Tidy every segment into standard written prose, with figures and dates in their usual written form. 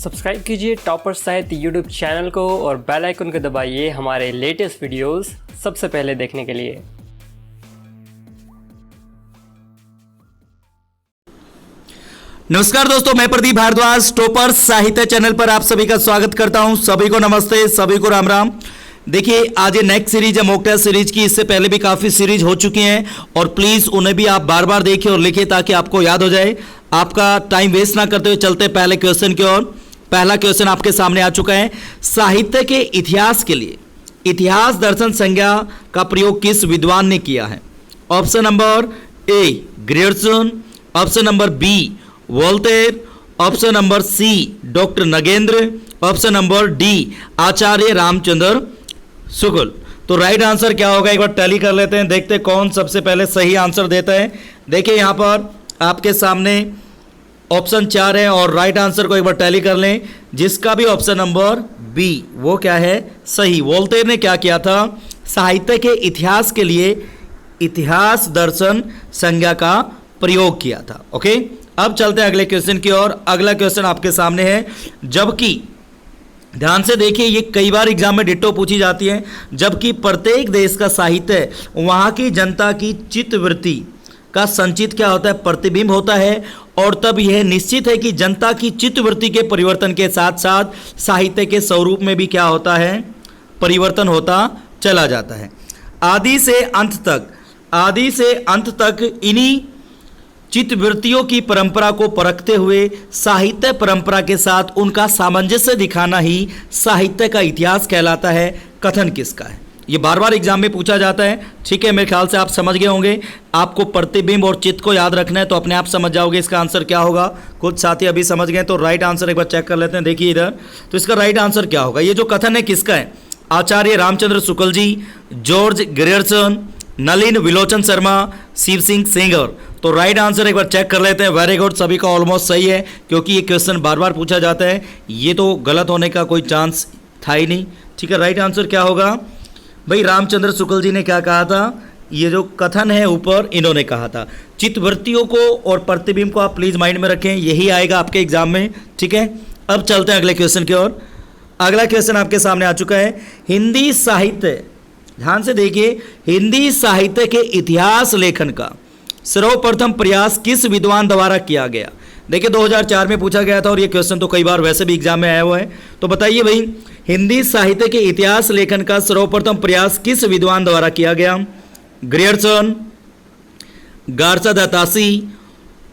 Subscribe कीजिए topper साहित्य YouTube channel को और बेल आइकन को दबाइए हमारे लेटेस्ट वीडियोस सबसे पहले देखने के लिए। नमस्कार दोस्तों, मैं प्रदीप भारद्वाज टॉपर साहित्य चैनल पर आप सभी का स्वागत करता हूं। सभी को नमस्ते, सभी को राम राम। देखिए, आज ये नेक्स्ट सीरीज है मॉक टेस्ट सीरीज की। इससे पहले भी काफी सीरीज हो चुकी हैं और प्लीज उन्हें भी आप बार बार देखिए और लिखिए ताकि आपको याद हो जाए। आपका टाइम वेस्ट ना करते हुए चलते पहले क्वेश्चन की ओर। पहला क्वेश्चन आपके सामने आ चुका है। साहित्य के इतिहास के लिए इतिहास दर्शन संज्ञा का प्रयोग किस विद्वान ने किया है? Option number A Grierson, option number B Voltaire, option number C doctor Nagendra, option number D Acharya Ramchandra Shukla. तो राइट आंसर क्या होगा, एक बार टैली कर लेते हैं, देखते हैं कौन सबसे पहले सही आंसर देता है। देखिए यहां पर आपके सामने ऑप्शन 4 है और राइट आंसर को एक बार टैली कर लें, जिसका भी ऑप्शन नंबर बी वो क्या है, सही। वोल्टेयर ने क्या किया था, साहित्य के इतिहास के लिए इतिहास दर्शन संज्ञा का प्रयोग किया था। ओके, अब चलते हैं अगले क्वेश्चन की ओर। अगला क्वेश्चन आपके सामने है, जबकि ध्यान से देखिए, ये कई बार एग्जाम में डिट्टो पूछी जाती है। जबकि प्रत्येक देश का साहित्य वहां की जनता की चित्तवृत्ति का संचित क्या होता है, प्रतिबिंब होता है। और तब यह निश्चित है कि जनता की चित्तवृत्ति के परिवर्तन के साथ साथ साहित्य के स्वरूप में भी क्या होता है, परिवर्तन होता चला जाता है। आदि से अंत तक इन्हीं चित्तवृत्तियों की परंपरा को परखते हुए साहित्य परंपरा के साथ उनका सामंजस्य दिखाना ही साहित्य का इतिहास कहलाता है। कथन किसका है? ये बार बार एग्जाम में पूछा जाता है। ठीक है, मेरे ख्याल से आप समझ गए होंगे। आपको प्रतिबिंब और चित्त को याद रखना है तो अपने आप समझ जाओगे इसका आंसर क्या होगा। कुछ साथी अभी समझ गए तो राइट आंसर एक बार चेक कर लेते हैं। देखिए इधर, तो इसका राइट आंसर क्या होगा। ये जो कथन है किसका है? आचार्य रामचंद्र शुक्ल जी, जॉर्ज ग्रियर्सन, नलिन विलोचन शर्मा, शिव सिंह सेंगर। तो राइट आंसर एक बार चेक कर लेते हैं। वेरी गुड, सभी का ऑलमोस्ट सही है क्योंकि ये क्वेश्चन बार बार पूछा जाता है। ये तो गलत होने का कोई चांस था ही नहीं। ठीक है, राइट आंसर क्या होगा भाई? रामचंद्र शुक्ल जी ने क्या कहा था, ये जो कथन है ऊपर इन्होंने कहा था। चित्तवृत्तियों को और प्रतिबिंब को आप प्लीज माइंड में रखें, यही आएगा आपके एग्जाम में। ठीक है, अब चलते हैं अगले क्वेश्चन की ओर। अगला क्वेश्चन आपके सामने आ चुका है। हिंदी साहित्य, ध्यान से देखिए, हिंदी साहित्य के इतिहास लेखन का सर्वप्रथम प्रयास किस विद्वान द्वारा किया गया? देखिए 2004 में पूछा गया था और ये क्वेश्चन तो कई बार वैसे भी एग्जाम में आया हुआ है। तो बताइए भाई, हिंदी साहित्य के इतिहास लेखन का सर्वप्रथम प्रयास किस विद्वान द्वारा किया गया? Grierson, Garcin de Tassy,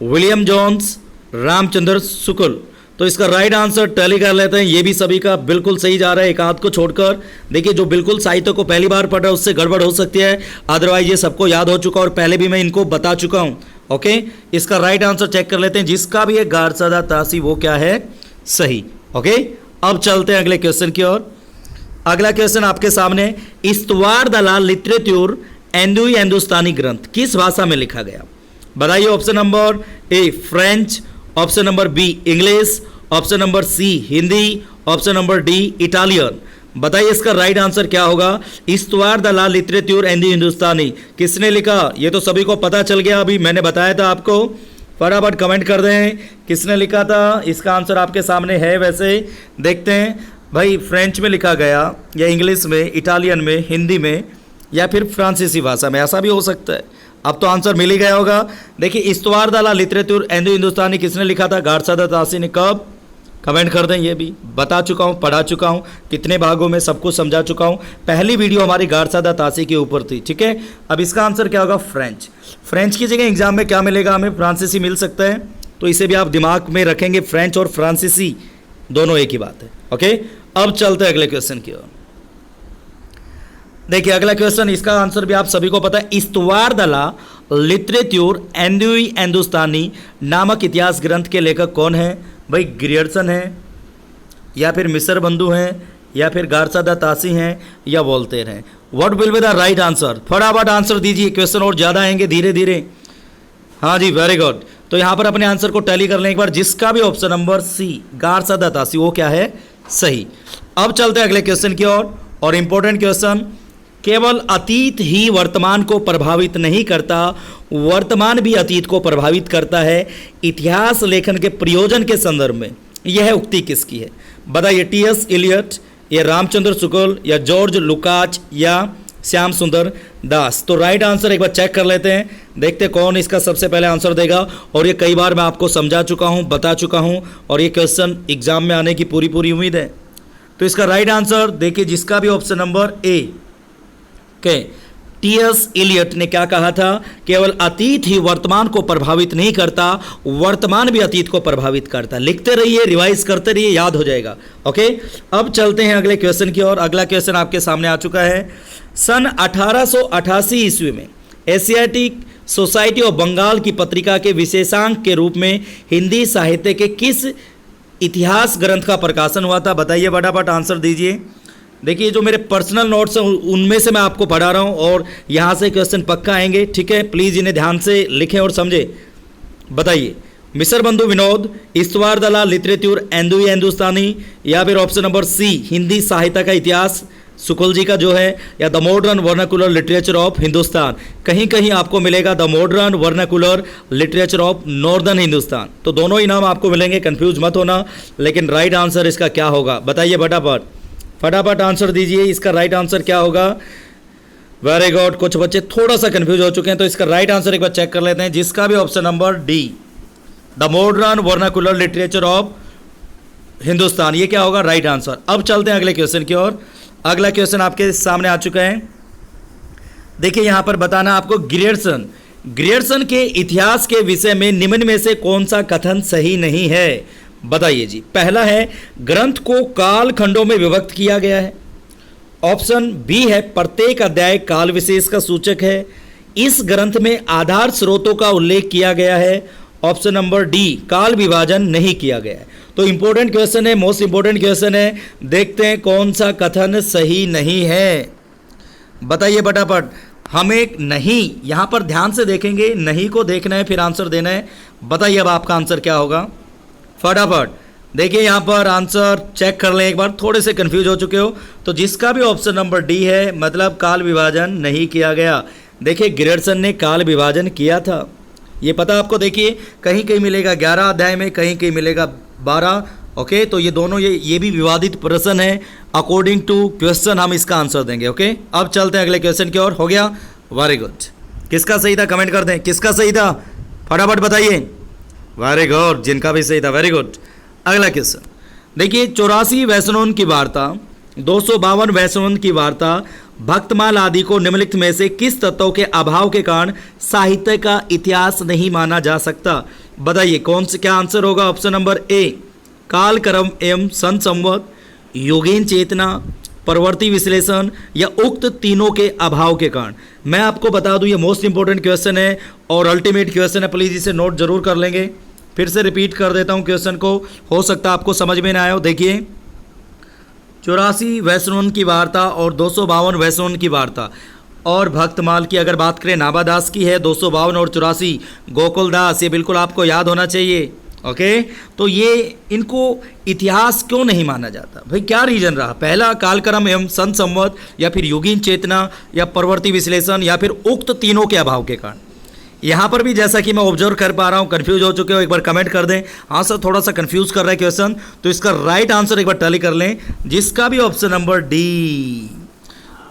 William Jones, Ramchandra Shukla. तो इसका राइट आंसर टैली कर लेते हैं। ये भी सभी का बिल्कुल सही जा रहा है, एक आध को छोड़कर। देखिए, जो बिल्कुल साहित्य को पहली बार पढ़ रहा है उससे गड़बड़ हो सकती है, अदरवाइज ये सबको याद हो चुका और पहले भी मैं इनको बता चुका हूं। ओके, इसका राइट आंसर चेक कर लेते हैं, जिसका भी है गार्सा दत्तासी वो क्या है, सही। ओके, अब चलते हैं अगले क्वेश्चन की ओर। अगला क्वेश्चन आपके सामने, इस्तवार दलाल लिटरेचर एंडुई हिंदुस्तानी ग्रंथ किस भाषा में लिखा गया? बताइए। Option number A French, option number B English, option number C Hindi, option number D Italian. बताइए इसका राइट आंसर क्या होगा। इस्तवार दलाल लिटरेचर एंडुई हिंदुस्तानी किसने लिखा? ये तो सभी को पता चल गया, अभी मैंने बताया था आपको। फटाफट कमेंट कर दें किसने लिखा था। इसका आंसर आपके सामने है। वैसे देखते हैं भाई, फ्रेंच में लिखा गया या इंग्लिश में, इटालियन में, हिंदी में या फिर फ्रांसीसी भाषा में, ऐसा भी हो सकता है। अब तो आंसर मिल ही गया होगा। देखिए, इस्तवार दलाल लिटरेचर एंडुई हिंदुस्तानी किसने लिखा था? गार्सा दत्तासी ने। कब? कमेंट कर दें। ये भी बता चुका हूँ, पढ़ा चुका हूँ, कितने भागों में सब कुछ समझा चुका हूँ। पहली वीडियो हमारी गार्सा दत्तासी के ऊपर थी। ठीक है, अब इसका आंसर क्या होगा? फ्रेंच। फ्रेंच की जगह एग्जाम में क्या मिलेगा हमें? फ्रांसीसी मिल सकता है, तो इसे भी आप दिमाग में रखेंगे। फ्रेंच और फ्रांसीसी दोनों एक ही बात है। ओके, अब चलते हैं अगले क्वेश्चन की ओर। देखिए अगला क्वेश्चन, इसका आंसर भी आप सभी को पता है। इस्तवार दलाल लिटरेचर एंडुई हिंदुस्तानी नामक इतिहास ग्रंथ के लेखक कौन है? भाई ग्रियर्सन है, या फिर मिस्र बंधु हैं, या फिर गार्सा दत्तासी हैं, या वोल्टेयर हैं। What will be the right answer? फटाफट आंसर दीजिए, क्वेश्चन और ज़्यादा आएंगे धीरे धीरे। हाँ जी, वेरी गुड। तो यहाँ पर अपने आंसर को टैली कर लें एक बार, जिसका भी ऑप्शन नंबर सी गार्सा दत्तासी वो क्या है, सही। अब चलते हैं अगले क्वेश्चन की ओर। और इंपॉर्टेंट क्वेश्चन, केवल अतीत ही वर्तमान को प्रभावित नहीं करता, वर्तमान भी अतीत को प्रभावित करता है। इतिहास लेखन के प्रयोजन के संदर्भ में यह उक्ति किसकी है? बताइए, टी.एस. इलियट या रामचंद्र शुक्ल या जॉर्ज लुकाच या श्याम सुंदर दास? तो राइट आंसर एक बार चेक कर लेते हैं, देखते हैं कौन इसका सबसे पहले आंसर देगा। और ये कई बार मैं आपको समझा चुका हूँ, बता चुका हूँ, और ये क्वेश्चन एग्जाम में आने की पूरी उम्मीद है। तो इसका राइट आंसर देखिए, जिसका भी ऑप्शन नंबर ए के टी.एस. इलियट ने क्या कहा था? केवल अतीत ही वर्तमान को प्रभावित नहीं करता, वर्तमान भी अतीत को प्रभावित करता। लिखते रहिए, रिवाइज करते रहिए, याद हो जाएगा। ओके, अब चलते हैं अगले क्वेश्चन की ओर। अगला क्वेश्चन आपके सामने आ चुका है। सन 1888 ईस्वी में एशियाटिक सोसाइटी ऑफ बंगाल की पत्रिका के विशेषांक के रूप में हिंदी साहित्य के किस इतिहास ग्रंथ का प्रकाशन हुआ था? बताइए, फटाफट आंसर दीजिए। देखिए, जो मेरे पर्सनल नोट्स हैं उनमें से मैं आपको पढ़ा रहा हूँ और यहाँ से क्वेश्चन पक्का आएंगे, ठीक है? प्लीज़ इन्हें ध्यान से लिखें और समझें। बताइए, मिसर बंधु विनोद, ईश्वर दलाल लिटरेचर एंदुई हिंदुस्तानी, या फिर ऑप्शन नंबर सी हिंदी साहित्य का इतिहास शुक्ल जी का जो है, या the modern vernacular literature of Hindustan. कहीं कहीं आपको मिलेगा the modern vernacular literature of northern Hindustan. तो दोनों ही नाम आपको मिलेंगे, कंफ्यूज मत होना। लेकिन राइट आंसर इसका क्या होगा? बताइए फटाफट आंसर दीजिए, इसका राइट आंसर क्या होगा? वेरी गुड, कुछ बच्चे थोड़ा सा कंफ्यूज हो चुके हैं, तो इसका राइट आंसर एक बार चेक कर लेते हैं, जिसका भी option number D the modern vernacular literature of Hindustan, ये क्या होगा? Right answer. अब चलते हैं अगले क्वेश्चन की ओर। अगला क्वेश्चन आपके सामने आ चुका है। देखिए, यहां पर बताना आपको, ग्रियर्सन के इतिहास के विषय में निम्न में से कौन सा कथन सही नहीं है? बताइए जी। पहला है, ग्रंथ को काल खंडों में विभक्त किया गया है। ऑप्शन बी है, प्रत्येक अध्याय काल विशेष का सूचक है। इस ग्रंथ में आधार स्रोतों का उल्लेख किया गया है। ऑप्शन नंबर डी, काल विभाजन नहीं किया गया है। तो इंपॉर्टेंट क्वेश्चन है, मोस्ट इंपॉर्टेंट क्वेश्चन है। देखते हैं कौन सा कथन सही नहीं है। बताइए फटाफट। हम एक नहीं, यहां पर ध्यान से देखेंगे, नहीं को देखना है, फिर आंसर देना है। बताइए अब आपका आंसर क्या होगा? फटाफट देखिए, यहाँ पर आंसर चेक कर लें एक बार, थोड़े से कंफ्यूज हो चुके हो। तो जिसका भी ऑप्शन नंबर डी है, मतलब काल विभाजन नहीं किया गया। देखिए, ग्रियर्सन ने काल विभाजन किया था, ये पता आपको। देखिए, कहीं कहीं मिलेगा 11 अध्याय में, कहीं कहीं मिलेगा 12। ओके, तो ये दोनों ये भी विवादित प्रश्न है। अकॉर्डिंग टू क्वेश्चन हम इसका आंसर देंगे। ओके, अब चलते हैं अगले क्वेश्चन की ओर। हो गया? Very good. किसका सही था कमेंट कर दें, किसका सही था फटाफट बताइए। वेरी गुड, जिनका भी सही था, वेरी गुड। अगला क्वेश्चन देखिए, 84 वैष्णवन की वार्ता, 252 वैष्णवन की वार्ता, भक्तमाल आदि को निम्नलिखित में से किस तत्वों के अभाव के कारण साहित्य का इतिहास नहीं माना जा सकता? बताइए कौन से, क्या आंसर होगा? ऑप्शन नंबर ए, काल क्रम एवं सन संवत, योगीन चेतना, प्रवृत्ति विश्लेषण, या उक्त तीनों के अभाव के कारण। मैं आपको बता दूं, ये मोस्ट इंपॉर्टेंट क्वेश्चन है और अल्टीमेट क्वेश्चन है, प्लीज इसे नोट जरूर कर लेंगे। फिर से रिपीट कर देता हूं क्वेश्चन को, हो सकता है आपको समझ में ना आया हो। देखिए, 84 वैष्णवन की वार्ता और 252 वैष्णवन की वार्ता और भक्तमाल की अगर बात करें, नाभादास की है। 252 और 84 गोकुलदास, ये बिल्कुल आपको याद होना चाहिए। ओके, तो ये इनको इतिहास क्यों नहीं माना जाता भाई? क्या रीजन रहा? पहला, कालक्रम एवं सन संवत, या फिर योगीन चेतना, या प्रवृत्ति विश्लेषण, या फिर उक्त तीनों के अभाव के कारण। यहाँ पर भी जैसा कि मैं ऑब्जर्व कर पा रहा हूँ, कंफ्यूज हो चुके हो, एक बार कमेंट कर दें। हाँ सर, थोड़ा सा कंफ्यूज कर रहा है क्वेश्चन, तो इसका राइट आंसर एक बार टैली कर लें, जिसका भी ऑप्शन नंबर डी।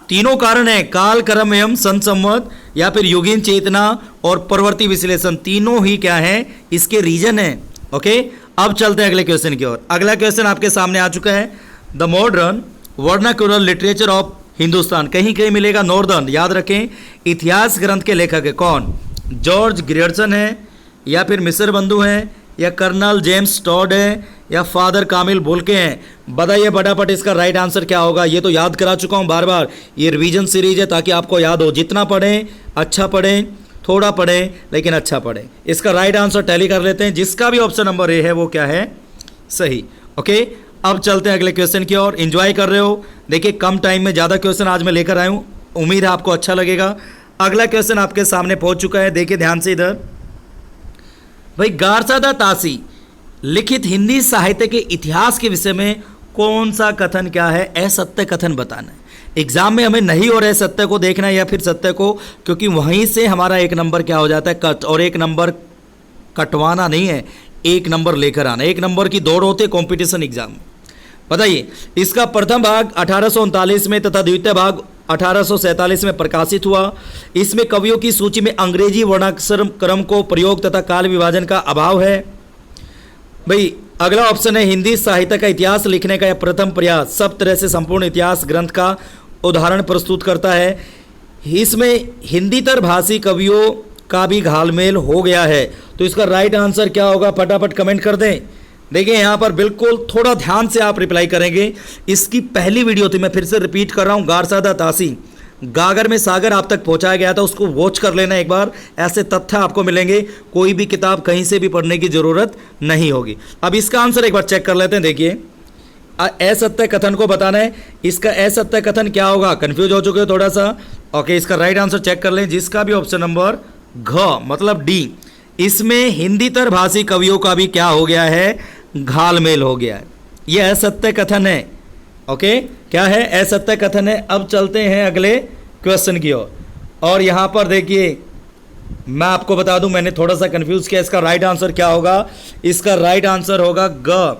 तीनों कारण है, काल क्रम एवं सन संवत, या फिर योगीन चेतना और प्रवृत्ति विश्लेषण, तीनों ही क्या है, इसके रीजन है। ओके, अब चलते हैं अगले क्वेश्चन की ओर। अगला क्वेश्चन आपके सामने आ चुका है, the modern vernacular literature of Hindustan. कहीं कहीं मिलेगा नॉर्दर्न, याद रखें। इतिहास ग्रंथ के लेखक है कौन? जॉर्ज ग्रियर्सन है, या फिर मिसर बंधु हैं, या कर्नल जेम्स टॉड है, या फादर कामिल बोलके हैं? बताइए फटाफट इसका राइट आंसर क्या होगा? ये तो याद करा चुका हूँ बार बार, ये रिवीजन सीरीज है ताकि आपको याद हो। जितना पढ़ें अच्छा पढ़ें, थोड़ा पढ़ें लेकिन अच्छा पढ़ें। इसका राइट आंसर टैली कर लेते हैं, जिसका भी ऑप्शन नंबर ए है वो क्या है? सही। ओके, अब चलते हैं अगले क्वेश्चन की ओर। एंजॉय कर रहे हो? देखिए, कम टाइम में ज़्यादा क्वेश्चन आज मैं लेकर आया हूँ, उम्मीद है आपको अच्छा लगेगा। अगला क्वेश्चन आपके सामने पहुंच चुका है, देखिए ध्यान से इधर। भाई, गारसादा तासी लिखित हिंदी साहित्य के इतिहास के विषय में कौन सा कथन क्या है? असत्य कथन बताना है। एग्जाम में हमें नहीं हो रहा है सत्य को देखना है या फिर सत्य को, क्योंकि वहीं से हमारा एक नंबर क्या हो जाता है, कट, और एक नंबर कटवाना नहीं है, एक नंबर लेकर आना। एक नंबर की दौड़ होती है कॉम्पिटिशन एग्जाम में। बताइए, इसका प्रथम भाग 1839 में तथा द्वितीय भाग 1847 में प्रकाशित हुआ। इसमें कवियों की सूची में अंग्रेजी वर्णाक्षर क्रम को प्रयोग तथा काल विभाजन का अभाव है। भाई अगला ऑप्शन है हिंदी साहित्य का इतिहास लिखने का यह प्रथम प्रयास सब तरह से संपूर्ण इतिहास ग्रंथ का उदाहरण प्रस्तुत करता है। इसमें हिंदीतर भाषी कवियों का भी घालमेल हो गया है। तो इसका राइट आंसर क्या होगा, फटाफट कमेंट कर दें। देखिए यहाँ पर बिल्कुल थोड़ा ध्यान से आप रिप्लाई करेंगे। इसकी पहली वीडियो थी, मैं फिर से रिपीट कर रहा हूँ, गारसादा तासी गागर में सागर आप तक पहुंचाया गया था, उसको वॉच कर लेना एक बार। ऐसे तथ्य आपको मिलेंगे, कोई भी किताब कहीं से भी पढ़ने की जरूरत नहीं होगी। अब इसका आंसर एक बार चेक कर लेते हैं। देखिए असत्य कथन को बताना है, इसका असत्य कथन क्या होगा, कंफ्यूज हो चुके हो थोड़ा सा। ओके, इसका राइट आंसर चेक कर लें, जिसका भी ऑप्शन नंबर घ मतलब डी, इसमें हिंदीतर भाषी कवियों का भी क्या हो गया है, घालमेल हो गया है। यह असत्य कथन है। ओके, क्या है, असत्य कथन है। अब चलते हैं अगले क्वेश्चन की ओर। और यहाँ पर देखिए मैं आपको बता दूं, मैंने थोड़ा सा कंफ्यूज किया। इसका राइट आंसर क्या होगा, इसका राइट आंसर होगा ग,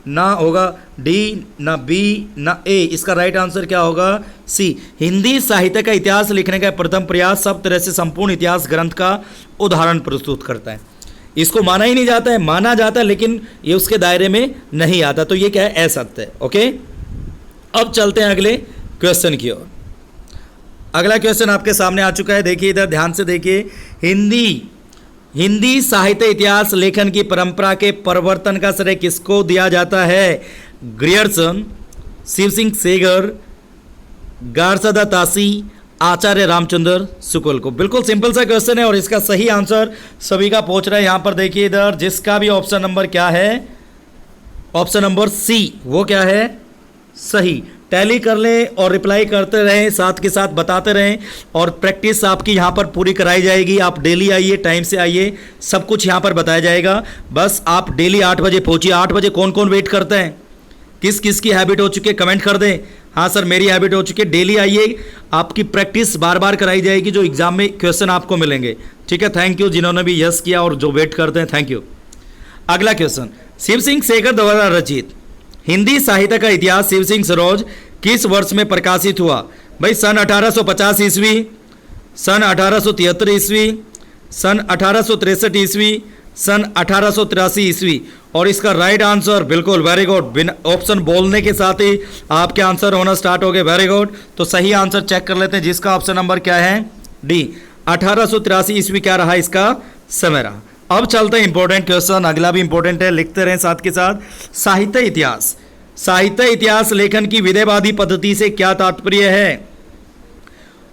ना होगा डी, ना बी, ना ए। इसका राइट आंसर क्या होगा, सी। हिंदी साहित्य का इतिहास लिखने का प्रथम प्रयास सब तरह से संपूर्ण इतिहास ग्रंथ का उदाहरण प्रस्तुत करता है। इसको माना ही नहीं जाता है, माना जाता है लेकिन ये उसके दायरे में नहीं आता। तो ये क्या है, असत्य है। ओके, अब चलते हैं अगले क्वेश्चन की ओर। अगला क्वेश्चन आपके सामने आ चुका है, देखिए इधर ध्यान से देखिए। हिंदी साहित्य इतिहास लेखन की परंपरा के परिवर्तन का श्रेय किसको दिया जाता है, ग्रियर्सन, शिव सिंह सेगर, गारसादा तासी, आचार्य रामचंद्र शुक्ल को। बिल्कुल सिंपल सा क्वेश्चन है और इसका सही आंसर सभी का पहुंच रहा है। यहां पर देखिए इधर, जिसका भी ऑप्शन नंबर क्या है, ऑप्शन नंबर सी, वो क्या है, सही। टैली कर लें और रिप्लाई करते रहें, साथ के साथ बताते रहें और प्रैक्टिस आपकी यहाँ पर पूरी कराई जाएगी। आप डेली आइए, टाइम से आइए, सब कुछ यहाँ पर बताया जाएगा। बस आप डेली 8 बजे पहुँचिए। 8 बजे कौन कौन वेट करते हैं, किस किस की हैबिट हो चुकी है, कमेंट कर दें। हाँ सर, मेरी हैबिट हो चुकी है। डेली आइए, आपकी प्रैक्टिस बार बार कराई जाएगी, जो एग्जाम में क्वेश्चन आपको मिलेंगे। ठीक है, थैंक यू जिन्होंने भी यस किया और जो वेट करते हैं, थैंक यू। अगला क्वेश्चन, शिव सिंह सेगर द्वारा रचित हिंदी साहित्य का इतिहास शिव सिंह सरोज किस वर्ष में प्रकाशित हुआ। भाई सन 1850 ईस्वी, सन 1873 ईस्वी, सन 1863 ईस्वी, सन 1883 ईस्वी। और इसका राइट आंसर बिल्कुल वेरी गुड, बिना ऑप्शन बोलने के साथ ही आपके आंसर होना स्टार्ट हो गए। वेरी गुड, तो सही आंसर चेक कर लेते हैं, जिसका ऑप्शन नंबर क्या है, डी, 1883 ईस्वी क्या रहा इसका समय रहा। अब चलते हैं इंपॉर्टेंट क्वेश्चन, अगला भी इंपॉर्टेंट है, लिखते रहें साथ के साथ। साहित्य इतिहास, साहित्य इतिहास लेखन की विधेयवादी पद्धति से क्या तात्पर्य है,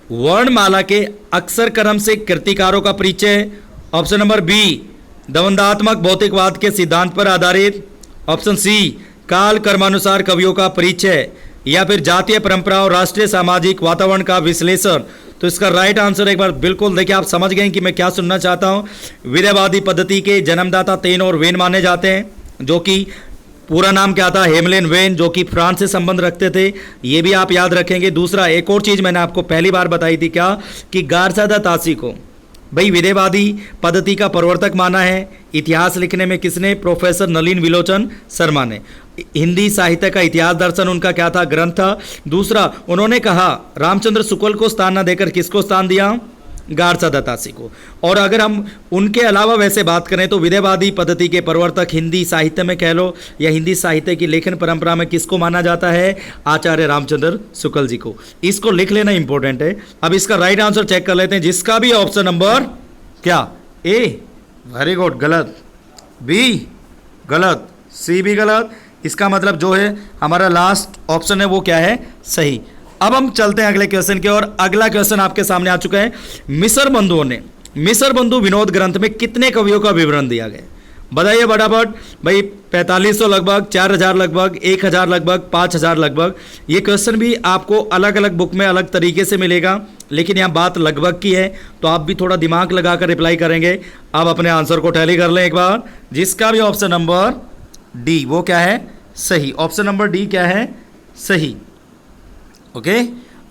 वर्णमाला के अक्षर क्रम से कृतिकारों का परिचय। ऑप्शन नंबर बी, द्वंद्वात्मक भौतिकवाद के सिद्धांत पर आधारित। ऑप्शन सी, काल कर्मानुसार कवियों का परिचय, या फिर जातीय परंपरा और राष्ट्रीय सामाजिक वातावरण का विश्लेषण। तो इसका राइट आंसर एक बार बिल्कुल देखिए, आप समझ गए कि मैं क्या सुनना चाहता हूं। विधेयवादी पद्धति के जन्मदाता तेन और वेन माने जाते हैं, जो कि पूरा नाम क्या था, हेमलेन वेन, जो कि फ्रांस से संबंध रखते थे। ये भी आप याद रखेंगे। दूसरा, एक और चीज मैंने आपको पहली बार बताई थी, क्या कि गारसादा तासी को भाई विधेयवादी पद्धति का प्रवर्तक माना है। इतिहास लिखने में किसने, प्रोफेसर नलिन विलोचन शर्मा ने। हिंदी साहित्य का इतिहास दर्शन उनका क्या था, ग्रंथ था। दूसरा, उन्होंने कहा रामचंद्र शुक्ल को स्थान न देकर किसको स्थान दिया, गारसादा तासी को। और अगर हम उनके अलावा वैसे बात करें तो विधेयवादी पद्धति के प्रवर्तक हिंदी साहित्य में कह लो या हिंदी साहित्य की लेखन परंपरा में किसको माना जाता है, आचार्य रामचंद्र शुक्ल जी को। इसको लिख लेना इंपॉर्टेंट है। अब इसका राइट आंसर चेक कर लेते हैं, जिसका भी ऑप्शन नंबर क्या, ए, वेरी गुड, गलत, बी गलत, सी भी गलत। इसका मतलब जो है हमारा लास्ट ऑप्शन है वो क्या है, सही। अब हम चलते हैं अगले क्वेश्चन की ओर। अगला क्वेश्चन आपके सामने आ चुका है। मिसर बंधुओं ने मिसर बंधु विनोद ग्रंथ में कितने कवियों का विवरण दिया गया, बताइए फटाफट। भाई 4500 लगभग, 4000 लगभग, 1000 लगभग, 5000 लगभग। ये क्वेश्चन भी आपको अलग अलग बुक में अलग तरीके से मिलेगा, लेकिन यहाँ बात लगभग की है, तो आप भी थोड़ा दिमाग लगाकर रिप्लाई करेंगे। आप अपने आंसर को टैली कर लें एक बार, जिसका भी ऑप्शन नंबर डी वो क्या है, सही। ऑप्शन नंबर डी क्या है, सही। ओके,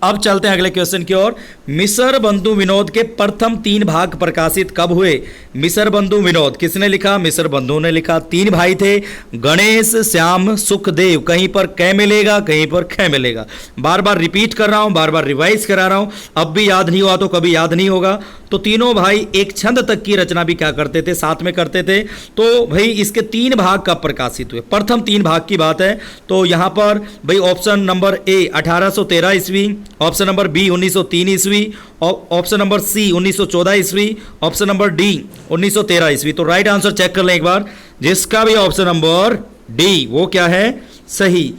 अब चलते हैं अगले क्वेश्चन की ओर। मिसर बंधु विनोद के प्रथम 3 भाग प्रकाशित कब हुए? मिसर बंधु विनोद किसने लिखा? मिसर बंधु ने लिखा। 3 भाई थे, गणेश, श्याम, सुखदेव। कहीं पर क मिलेगा, कहीं पर ख मिलेगा। बार बार रिपीट कर रहा हूं, बार बार रिवाइज करा रहा हूं। अब भी याद नहीं हुआ तो कभी याद नहीं होगा। तो तीनों भाई एक छंद तक की रचना भी क्या करते थे? साथ में करते थे। तो भाई इसके 3 भाग कब प्रकाशित हुए? प्रथम 3 भाग की बात है। तो यहां पर भाई ऑप्शन नंबर ए 1813 ईस्वी, ऑप्शन नंबर बी 1903 ईस्वी, ऑप्शन नंबर सी 1914 ईस्वी, ऑप्शन नंबर डी 1913 ईस्वी। तो राइट आंसर चेक कर लें एक बार, जिसका भी ऑप्शन नंबर डी वो क्या है? सही,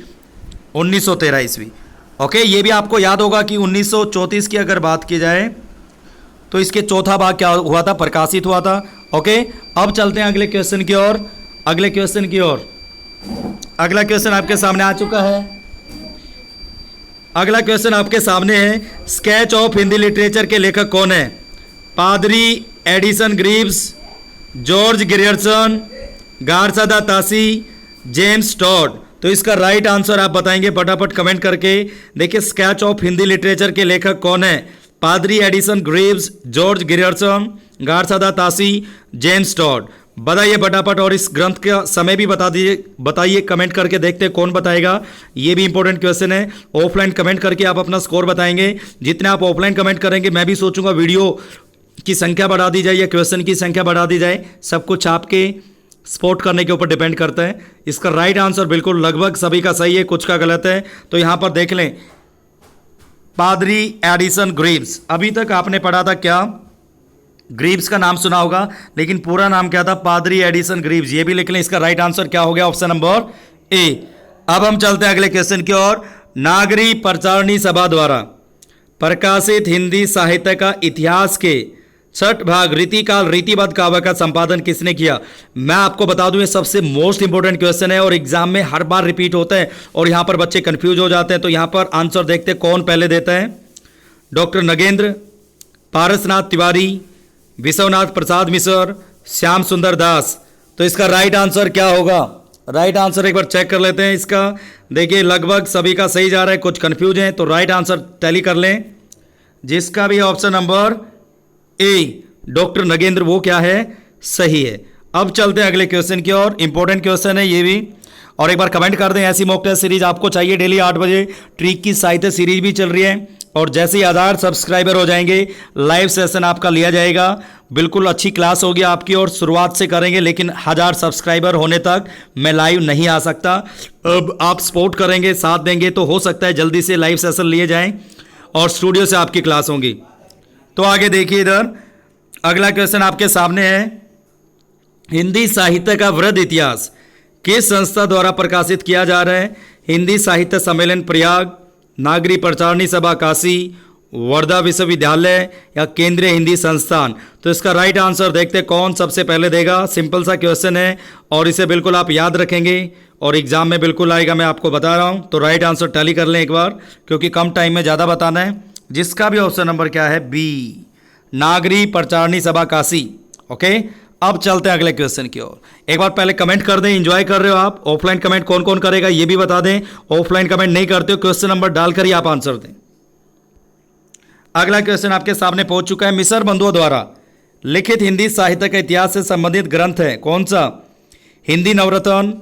1913 ईस्वी। ओके, ये भी आपको याद होगा कि 1934 की अगर बात की जाए तो इसके चौथा भाग क्या हुआ था? प्रकाशित हुआ था। ओके, अब चलते हैं अगले क्वेश्चन की ओर। अगले क्वेश्चन की ओर, अगला क्वेश्चन आपके सामने आ चुका है। अगला क्वेश्चन आपके सामने है, स्केच ऑफ हिंदी लिटरेचर के लेखक कौन है? पादरी Edison Greaves, George Grierson, Garcin दा तासी, जेम्स टॉड। तो इसका राइट आंसर आप बताएंगे फटाफट कमेंट करके। देखिए, स्केच ऑफ हिंदी लिटरेचर के लेखक कौन है? पादरी Edison Greaves, George Grierson, Garcin दा तासी, जेम्स टॉड। बताइए फटाफट, और इस ग्रंथ का समय भी बताइए कमेंट करके, देखते हैं कौन बताएगा। ये भी इंपॉर्टेंट क्वेश्चन है। ऑफलाइन कमेंट करके आप अपना स्कोर बताएंगे। जितने आप ऑफलाइन कमेंट करेंगे मैं भी सोचूंगा वीडियो की संख्या बढ़ा दी जाए या क्वेश्चन की संख्या बढ़ा दी जाए। सब कुछ आपके सपोर्ट करने के ऊपर डिपेंड करता है। इसका राइट आंसर बिल्कुल लगभग सभी का सही है, कुछ का गलत है। तो यहां पर देख लें, पादरी एडिसन ग्रीव्स। अभी तक आपने पढ़ा था क्या? ग्रीव्स का नाम सुना होगा, लेकिन पूरा नाम क्या था? पादरी एडिसन ग्रीव्स। ये भी लिख लें। इसका राइट आंसर क्या हो गया? ऑप्शन नंबर ए। अब हम चलते हैं अगले क्वेश्चन की ओर। नागरी प्रचारणी सभा द्वारा प्रकाशित हिंदी साहित्य का इतिहास के 6 भाग रीतिकाल रीतिबद्ध काव्य का संपादन किसने किया? मैं आपको बता दूं, ये सबसे मोस्ट इंपोर्टेंट क्वेश्चन है और एग्जाम में हर बार रिपीट होता है और यहां पर बच्चे कंफ्यूज हो जाते हैं। तो यहां पर आंसर देखते हैं कौन पहले देता है। डॉक्टर नगेंद्र, पारसनाथ तिवारी, विश्वनाथ प्रसाद मिश्र, श्याम सुंदर दास। तो इसका राइट आंसर क्या होगा? राइट आंसर एक बार चेक कर लेते हैं इसका। देखिए, लगभग सभी का सही जा रहा है, कुछ कंफ्यूज हैं। तो राइट आंसर टैली कर लें, जिसका भी ऑप्शन नंबर ए डॉक्टर नगेंद्र वो क्या है? सही है। अब चलते हैं अगले क्वेश्चन की ओर। इंपॉर्टेंट क्वेश्चन है ये भी, और एक बार कमेंट कर दें ऐसी मॉक टेस्ट सीरीज आपको चाहिए डेली 8 बजे। ट्रिक की साहित्य सीरीज भी चल रही है, और जैसे ही 1000 सब्सक्राइबर हो जाएंगे लाइव सेशन आपका लिया जाएगा। बिल्कुल अच्छी क्लास होगी आपकी, और शुरुआत से करेंगे, लेकिन 1000 सब्सक्राइबर होने तक मैं लाइव नहीं आ सकता। अब आप सपोर्ट करेंगे, साथ देंगे, तो हो सकता है जल्दी से लाइव सेशन लिए जाएं और स्टूडियो से आपकी क्लास होंगी। तो आगे देखिए, इधर अगला क्वेश्चन आपके सामने है। हिंदी साहित्य का वृहद इतिहास किस संस्था द्वारा प्रकाशित किया जा रहा है? हिंदी साहित्य सम्मेलन प्रयाग, नागरी प्रचारणी सभा काशी, वर्धा विश्वविद्यालय या केंद्रीय हिंदी संस्थान। तो इसका राइट आंसर देखते हैं कौन सबसे पहले देगा। सिंपल सा क्वेश्चन है और इसे बिल्कुल आप याद रखेंगे और एग्जाम में बिल्कुल आएगा, मैं आपको बता रहा हूं। तो राइट आंसर टैली कर लें एक बार, क्योंकि कम टाइम में ज़्यादा बताना है। जिसका भी ऑप्शन नंबर क्या है? बी, नागरी प्रचारणी सभा काशी। ओके, अब चलते हैं अगले क्वेश्चन की ओर। एक बार पहले कमेंट कर दें, एंजॉय कर रहे हो आप? ऑफलाइन कमेंट कौन कौन करेगा ये भी बता दें। ऑफलाइन कमेंट नहीं करते हो, क्वेश्चन नंबर डालकर ही आप आंसर दें। अगला क्वेश्चन आपके सामने पहुंच चुका है। मिसर बंधुओं द्वारा लिखित हिंदी साहित्य का इतिहास से संबंधित ग्रंथ है कौन सा? हिंदी नवरत्न,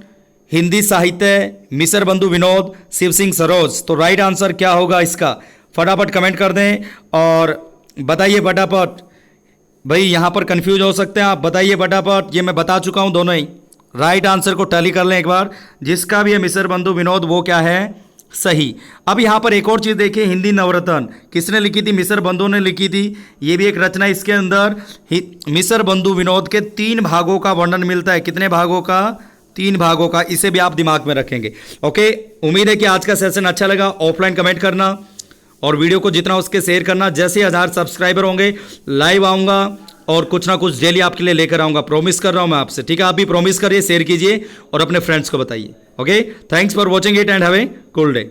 हिंदी साहित्य, मिसर बंधु विनोद, शिव सिंह सरोज। तो राइट आंसर क्या होगा इसका? फटाफट कमेंट कर दें और बताइए फटाफट। भाई यहाँ पर कंफ्यूज हो सकते हैं आप, बताइए फटाफट। ये मैं बता चुका हूँ दोनों ही। राइट आंसर को टैली कर लें एक बार। जिसका भी है मिसर बंधु विनोद वो क्या है? सही। अब यहाँ पर एक और चीज़ देखिए, हिंदी नवरत्न किसने लिखी थी? मिसर बंधु ने लिखी थी। ये भी एक रचना, इसके अंदर मिसर बंधु विनोद के 3 भागों का वर्णन मिलता है। कितने भागों का? 3 भागों का। इसे भी आप दिमाग में रखेंगे। ओके, उम्मीद है कि आज का सेशन अच्छा लगा। ऑफलाइन कमेंट करना और वीडियो को जितना उसके शेयर करना। जैसे 1000 सब्सक्राइबर होंगे लाइव आऊँगा और कुछ ना कुछ डेली आपके लिए लेकर आऊँगा। प्रॉमिस कर रहा हूँ मैं आपसे, ठीक है? आप भी प्रॉमिस करिए, शेयर कीजिए और अपने फ्रेंड्स को बताइए। Okay, thanks for watching it and have a cool day.